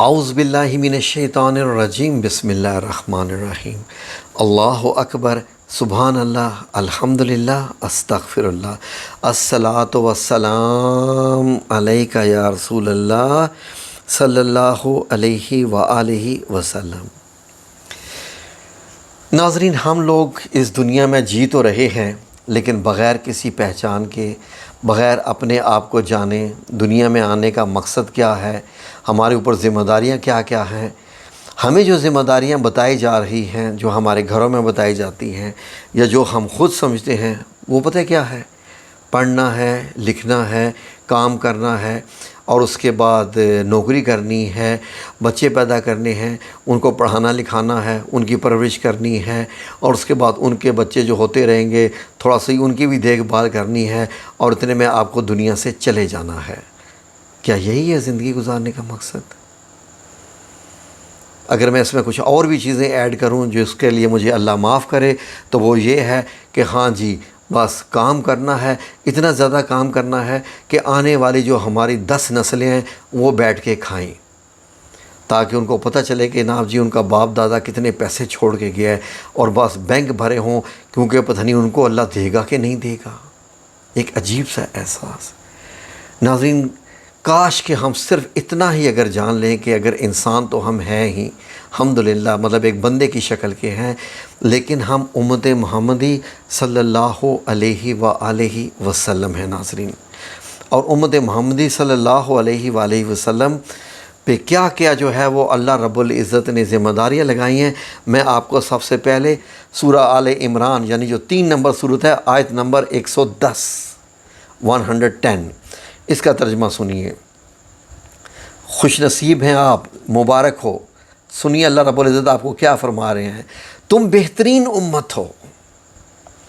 اعوذ باللہ من الشیطان الرجیم بسم اللہ الرحمن الرحیم اللہ اکبر سبحان اللہ الحمدللہ استغفر اللہ الصلاۃ والسلام علیک یا رسول اللہ صلی اللہ علیہ وآلہ وسلم۔ ناظرین، ہم لوگ اس دنیا میں جی تو رہے ہیں لیکن بغیر کسی پہچان کے، بغیر اپنے آپ کو جانے دنیا میں آنے کا مقصد کیا ہے، ہمارے اوپر ذمہ داریاں کیا کیا ہیں۔ ہمیں جو ذمہ داریاں بتائی جا رہی ہیں، جو ہمارے گھروں میں بتائی جاتی ہیں یا جو ہم خود سمجھتے ہیں، وہ پتہ کیا ہے؟ پڑھنا ہے، لکھنا ہے، کام کرنا ہے، اور اس کے بعد نوکری کرنی ہے، بچے پیدا کرنے ہیں، ان کو پڑھانا لکھانا ہے، ان کی پرورش کرنی ہے، اور اس کے بعد ان کے بچے جو ہوتے رہیں گے تھوڑا سا ان کی بھی دیکھ بھال کرنی ہے، اور اتنے میں آپ کو دنیا سے چلے جانا ہے۔ کیا یہی ہے زندگی گزارنے کا مقصد؟ اگر میں اس میں کچھ اور بھی چیزیں ایڈ کروں جو اس کے لیے مجھے اللہ معاف کرے، تو وہ یہ ہے کہ ہاں جی، بس کام کرنا ہے، اتنا زیادہ کام کرنا ہے کہ آنے والی جو ہماری 10 نسلیں ہیں وہ بیٹھ کے کھائیں، تاکہ ان کو پتہ چلے کہ جناب جی ان کا باپ دادا کتنے پیسے چھوڑ کے گیا ہے، اور بس بینک بھرے ہوں، کیونکہ پتہ نہیں ان کو اللہ دے گا کہ نہیں دے گا۔ ایک عجیب سا احساس۔ ناظرین، کاش کہ ہم صرف اتنا ہی اگر جان لیں کہ اگر انسان تو ہم ہیں ہی الحمدللہ، مطلب ایک بندے کی شکل کے ہیں، لیکن ہم امت محمدی صلی اللہ علیہ وآلہ وسلم ہیں ناظرین۔ اور امت محمدی صلی اللہ علیہ وآلہ وسلم پہ کیا کیا جو ہے وہ اللہ رب العزت نے ذمہ داریاں لگائی ہیں، میں آپ کو سب سے پہلے سورہ آل عمران یعنی جو 3 نمبر سورت ہے، آیت نمبر 110 اس کا ترجمہ سنیے۔ خوش نصیب ہیں آپ، مبارک ہو۔ سنیے اللہ رب العزت آپ کو کیا فرما رہے ہیں۔ تم بہترین امت ہو،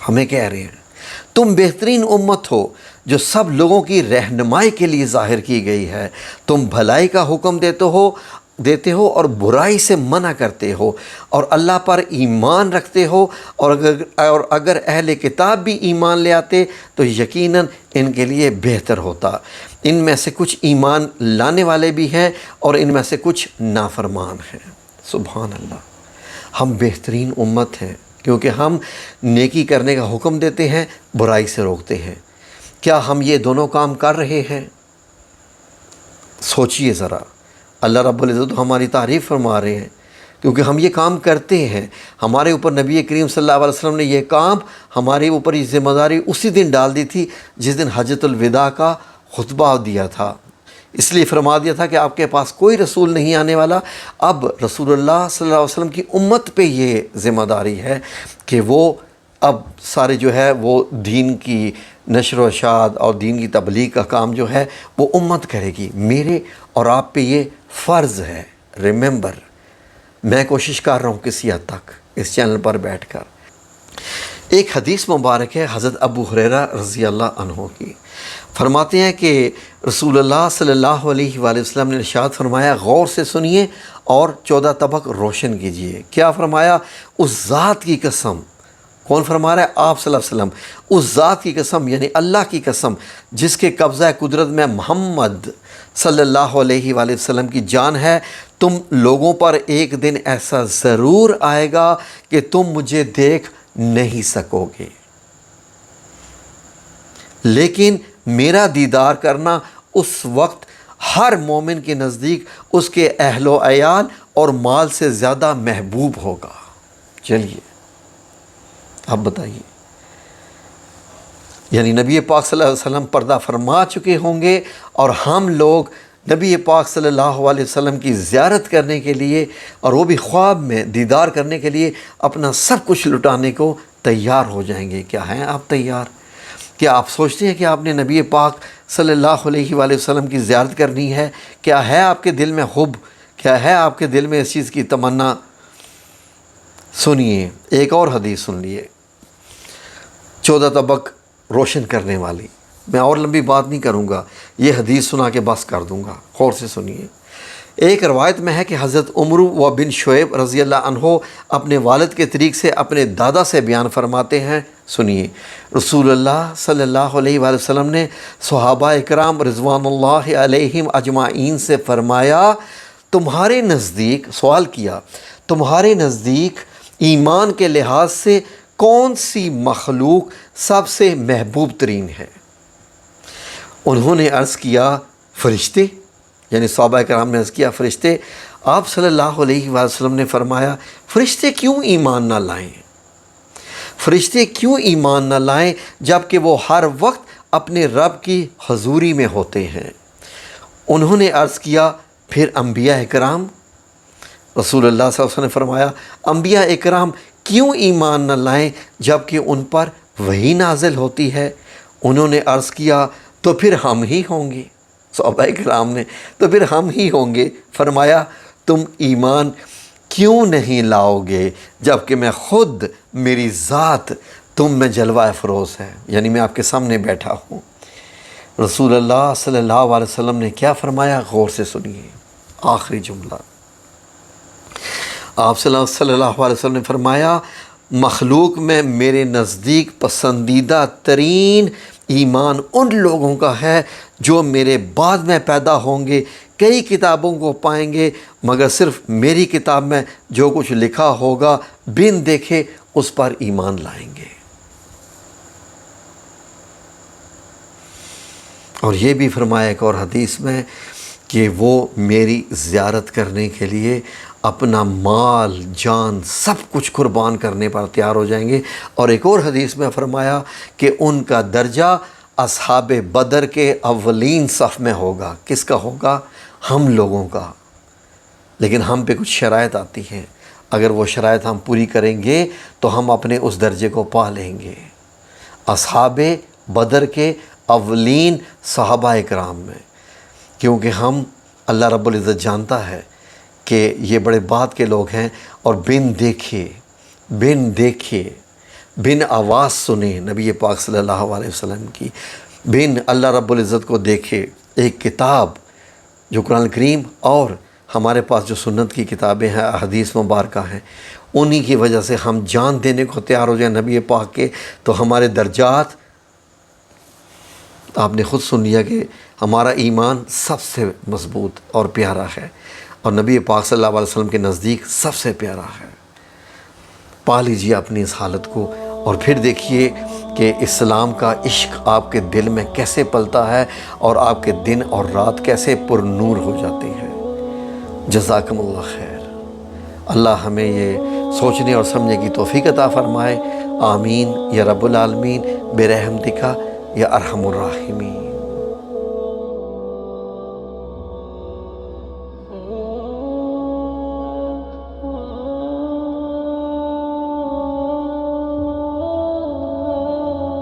ہمیں کہہ رہے ہیں تم بہترین امت ہو جو سب لوگوں کی رہنمائی کے لیے ظاہر کی گئی ہے۔ تم بھلائی کا حکم دیتے ہو اور برائی سے منع کرتے ہو، اور اللہ پر ایمان رکھتے ہو، اور اگر اہل کتاب بھی ایمان لے آتے تو یقیناً ان کے لیے بہتر ہوتا۔ ان میں سے کچھ ایمان لانے والے بھی ہیں اور ان میں سے کچھ نافرمان ہیں۔ سبحان اللہ، ہم بہترین امت ہیں کیونکہ ہم نیکی کرنے کا حکم دیتے ہیں، برائی سے روکتے ہیں۔ کیا ہم یہ دونوں کام کر رہے ہیں؟ سوچئے ذرا۔ اللہ رب العزت ہماری تعریف فرما رہے ہیں کیونکہ ہم یہ کام کرتے ہیں۔ ہمارے اوپر نبی کریم صلی اللہ علیہ وسلم نے یہ کام، ہمارے اوپر یہ ذمہ داری اسی دن ڈال دی تھی جس دن حجۃ الوداع کا خطبہ دیا تھا۔ اس لیے فرما دیا تھا کہ آپ کے پاس کوئی رسول نہیں آنے والا۔ اب رسول اللہ صلی اللہ علیہ وسلم کی امت پہ یہ ذمہ داری ہے کہ وہ اب سارے جو ہے وہ دین کی نشر و اشاعت اور دین کی تبلیغ کا کام جو ہے وہ امت کرے گی۔ میرے اور آپ پہ یہ فرض ہے۔ ریممبر، میں کوشش کر رہا ہوں کسی حد تک اس چینل پر بیٹھ کر۔ ایک حدیث مبارک ہے حضرت ابو ہریرہ رضی اللہ عنہ کی، فرماتے ہیں کہ رسول اللہ صلی اللہ علیہ وآلہ وسلم نے ارشاد فرمایا، غور سے سنیے اور 14 طبق روشن کیجئے۔ کیا فرمایا؟ اس ذات کی قسم۔ کون فرما رہا ہے؟ آپ صلی اللہ علیہ وسلم۔ اس ذات کی قسم یعنی اللہ کی قسم جس کے قبضہ قدرت میں محمد صلی اللہ علیہ وآلہ وسلم کی جان ہے، تم لوگوں پر ایک دن ایسا ضرور آئے گا کہ تم مجھے دیکھ نہیں سکو گے، لیکن میرا دیدار کرنا اس وقت ہر مومن کے نزدیک اس کے اہل و عیال اور مال سے زیادہ محبوب ہوگا۔ چلیے اب بتائیے، یعنی نبی پاک صلی اللہ علیہ وسلم پردہ فرما چکے ہوں گے اور ہم لوگ نبی پاک صلی اللہ علیہ وسلم کی زیارت کرنے کے لیے، اور وہ بھی خواب میں دیدار کرنے کے لیے اپنا سب کچھ لٹانے کو تیار ہو جائیں گے۔ کیا ہیں آپ تیار؟ کیا آپ سوچتے ہیں کہ آپ نے نبی پاک صلی اللہ علیہ وآلہ وسلم کی زیارت کرنی ہے؟ کیا ہے آپ کے دل میں حب؟ کیا ہے آپ کے دل میں اس چیز کی تمنا؟ سنیے ایک اور حدیث سن لیے، 14 طبق روشن کرنے والی۔ میں اور لمبی بات نہیں کروں گا، یہ حدیث سنا کے بس کر دوں گا، غور سے سنیے۔ ایک روایت میں ہے کہ حضرت عمر و بن شعیب رضی اللہ عنہ اپنے والد کے طریق سے اپنے دادا سے بیان فرماتے ہیں، سنیے۔ رسول اللہ صلی اللہ علیہ وآلہ وسلم نے صحابہ اکرام رضوان اللہ علیہم اجمعین سے فرمایا، تمہارے نزدیک، سوال کیا، تمہارے نزدیک ایمان کے لحاظ سے کون سی مخلوق سب سے محبوب ترین ہے؟ انہوں نے عرض کیا فرشتے، یعنی صحابہ کرام نے عرض کیا فرشتے۔ آپ صلی اللہ علیہ وسلم نے فرمایا فرشتے کیوں ایمان نہ لائیں؟ فرشتے کیوں ایمان نہ لائیں جب کہ وہ ہر وقت اپنے رب کی حضوری میں ہوتے ہیں؟ انہوں نے عرض کیا پھر انبیاء اکرام؟ رسول اللہ صلی اللہ علیہ وسلم نے فرمایا انبیاء اکرام کیوں ایمان نہ لائیں جب کہ ان پر وحی نازل ہوتی ہے؟ انہوں نے عرض کیا تو پھر ہم ہی ہوں گے۔ صحابہ کرام نے تو پھر ہم ہی ہوں گے۔ فرمایا تم ایمان کیوں نہیں لاؤ گے جب کہ میں خود، میری ذات تم میں جلوہ افروز ہے، یعنی میں آپ کے سامنے بیٹھا ہوں۔ رسول اللہ صلی اللہ علیہ وسلم نے کیا فرمایا؟ غور سے سنیے آخری جملہ۔ آپ صلی اللہ علیہ وسلم نے فرمایا مخلوق میں میرے نزدیک پسندیدہ ترین ایمان ان لوگوں کا ہے جو میرے بعد میں پیدا ہوں گے، کئی کتابوں کو پائیں گے مگر صرف میری کتاب میں جو کچھ لکھا ہوگا بن دیکھے اس پر ایمان لائیں گے۔ اور یہ بھی فرمایا ایک اور حدیث میں کہ وہ میری زیارت کرنے کے لیے اپنا مال، جان، سب کچھ قربان کرنے پر تیار ہو جائیں گے۔ اور ایک اور حدیث میں فرمایا کہ ان کا درجہ اصحاب بدر کے اولین صف میں ہوگا۔ کس کا ہوگا؟ ہم لوگوں کا۔ لیکن ہم پہ کچھ شرائط آتی ہیں، اگر وہ شرائط ہم پوری کریں گے تو ہم اپنے اس درجے کو پا لیں گے، اصحاب بدر کے اولین صحابہ اکرام میں، کیونکہ ہم، اللہ رب العزت جانتا ہے کہ یہ بڑے بعد کے لوگ ہیں، اور بن دیکھے بن آواز سنے نبی پاک صلی اللہ علیہ وسلم کی، بن اللہ رب العزت کو دیکھے ایک کتاب جو قرآن کریم اور ہمارے پاس جو سنت کی کتابیں ہیں، احادیث مبارکہ ہیں، انہی کی وجہ سے ہم جان دینے کو تیار ہو جائیں نبی پاک کے، تو ہمارے درجات، آپ نے خود سن لیا کہ ہمارا ایمان سب سے مضبوط اور پیارا ہے، اور نبی پاک صلی اللہ علیہ وسلم کے نزدیک سب سے پیارا ہے۔ پا لیجیے اپنی اس حالت کو، اور پھر دیکھیے کہ اسلام کا عشق آپ کے دل میں کیسے پلتا ہے اور آپ کے دن اور رات کیسے پر نور ہو جاتے ہیں۔ جزاکم اللہ خیر۔ اللہ ہمیں یہ سوچنے اور سمجھنے کی توفیق عطا فرمائے۔ آمین یا رب العالمین برحمتک یا ارحم الراحمین۔